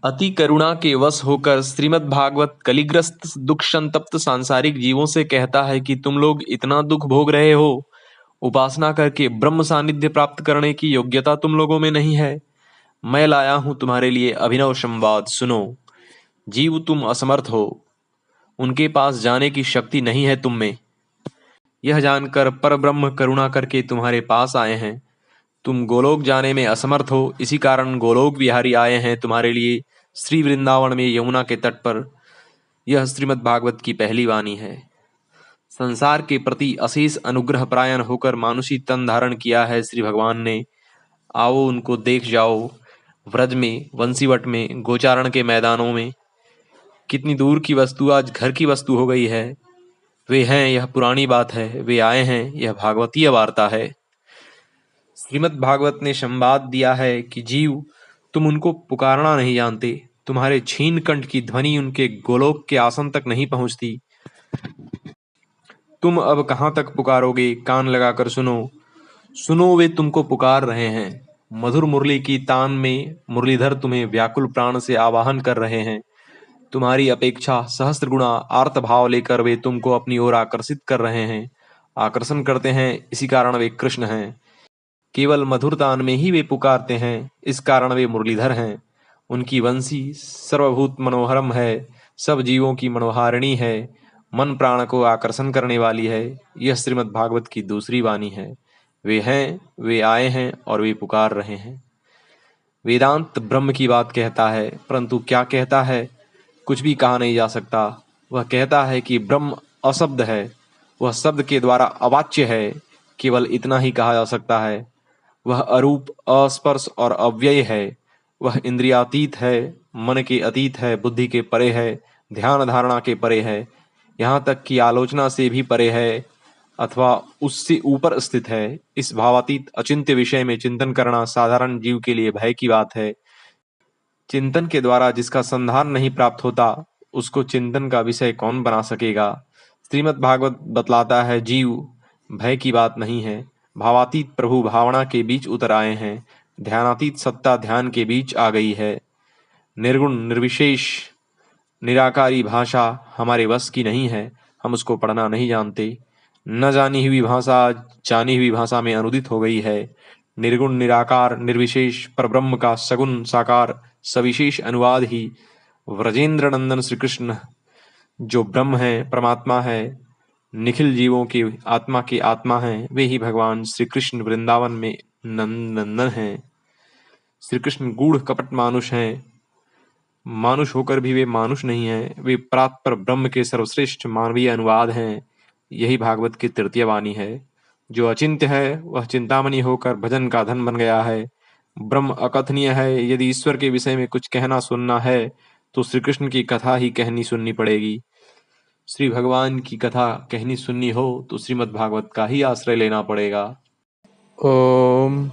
अति करुणा के वश होकर श्रीमद् भागवत कलिग्रस्त दुख संतप्त सांसारिक जीवों से कहता है कि तुम लोग इतना दुख भोग रहे हो, उपासना करके ब्रह्म सानिध्य प्राप्त करने की योग्यता तुम लोगों में नहीं है। मैं लाया हूं तुम्हारे लिए अभिनव संवाद, सुनो। जीव तुम असमर्थ हो, उनके पास जाने की शक्ति नहीं है तुम में। यह जानकर परब्रह्म करुणा करके तुम्हारे पास आए हैं। तुम गोलोक जाने में असमर्थ हो, इसी कारण गोलोक विहारी आए हैं तुम्हारे लिए श्री वृंदावन में यमुना के तट पर। यह श्रीमद् भागवत की पहली वाणी है। संसार के प्रति अशेष अनुग्रह परायण होकर मानुषी तन धारण किया है श्री भगवान ने। आओ उनको देख जाओ। व्रज में, वंशीवट में, गोचारण के मैदानों में कितनी दूर की वस्तु आज घर की वस्तु हो गई है। वे हैं, यह पुरानी बात है। वे आए हैं, यह भागवतीय वार्ता है। श्रीमद् भागवत ने संवाद दिया है कि जीव तुम उनको पुकारना नहीं जानते। तुम्हारे छीन कंठ की ध्वनि उनके गोलोक के आसन तक नहीं पहुंचती। तुम अब कहां तक पुकारोगे? कान लगाकर सुनो, सुनो, वे तुमको पुकार रहे हैं। मधुर मुरली की तान में मुरलीधर तुम्हें व्याकुल प्राण से आवाहन कर रहे हैं। तुम्हारी अपेक्षा सहस्त्र गुणा आर्त भाव लेकर वे तुमको अपनी ओर आकर्षित कर रहे हैं। आकर्षण करते हैं, इसी कारण वे कृष्ण हैं। केवल मधुर तान में ही वे पुकारते हैं, इस कारण वे मुरलीधर हैं। उनकी वंशी सर्वभूत मनोहरम है, सब जीवों की मनोहारिणी है, मन प्राण को आकर्षण करने वाली है। यह श्रीमद् भागवत की दूसरी वाणी है। वे हैं, वे आए हैं और वे पुकार रहे हैं। वेदांत ब्रह्म की बात कहता है, परंतु क्या कहता है कुछ भी कहा नहीं जा सकता। वह कहता है कि ब्रह्म अशब्द है, वह शब्द के द्वारा अवाच्य है, केवल इतना ही कहा जा सकता है। वह अरूप, अस्पर्श और अव्यय है। वह इंद्रियातीत है, मन के अतीत है, बुद्धि के परे है, ध्यान धारणा के परे है, यहाँ तक कि आलोचना से भी परे है अथवा उससे ऊपर स्थित है। इस भावातीत अचिंत्य विषय में चिंतन करना साधारण जीव के लिए भय की बात है। चिंतन के द्वारा जिसका संधान नहीं प्राप्त होता, उसको चिंतन का विषय कौन बना सकेगा? श्रीमद् भागवत बतलाता है, जीव भय की बात नहीं है। भावातीत प्रभु भावना के बीच उतर आए हैं। ध्यानातीत सत्ता ध्यान के बीच आ गई है। निर्गुण निर्विशेष निराकारी भाषा हमारे वश की नहीं है। हम उसको पढ़ना नहीं जानते। न जानी हुई भाषा जानी हुई भाषा में अनुदित हो गई है। निर्गुण निराकार निर्विशेष परब्रह्म का सगुण साकार सविशेष अनुवाद ही व्रजेंद्र नंदन श्री कृष्ण, जो ब्रह्म है, परमात्मा है, निखिल जीवों की आत्मा के आत्मा हैं, वे ही भगवान श्री कृष्ण वृंदावन में नंदन हैं। श्री कृष्ण गूढ़ कपट मानुष हैं। मानुष होकर भी वे मानुष नहीं हैं। वे परात्पर ब्रह्म के सर्वश्रेष्ठ मानवीय अनुवाद हैं। यही भागवत की तृतीय वाणी है। जो अचिंत्य है वह चिंतामणि होकर भजन का धन बन गया है। ब्रह्म अकथनीय है। यदि ईश्वर के विषय में कुछ कहना सुनना है तो श्री कृष्ण की कथा ही कहनी सुननी पड़ेगी। श्री भगवान की कथा कहनी सुननी हो तो श्रीमद् भागवत का ही आश्रय लेना पड़ेगा। ओम।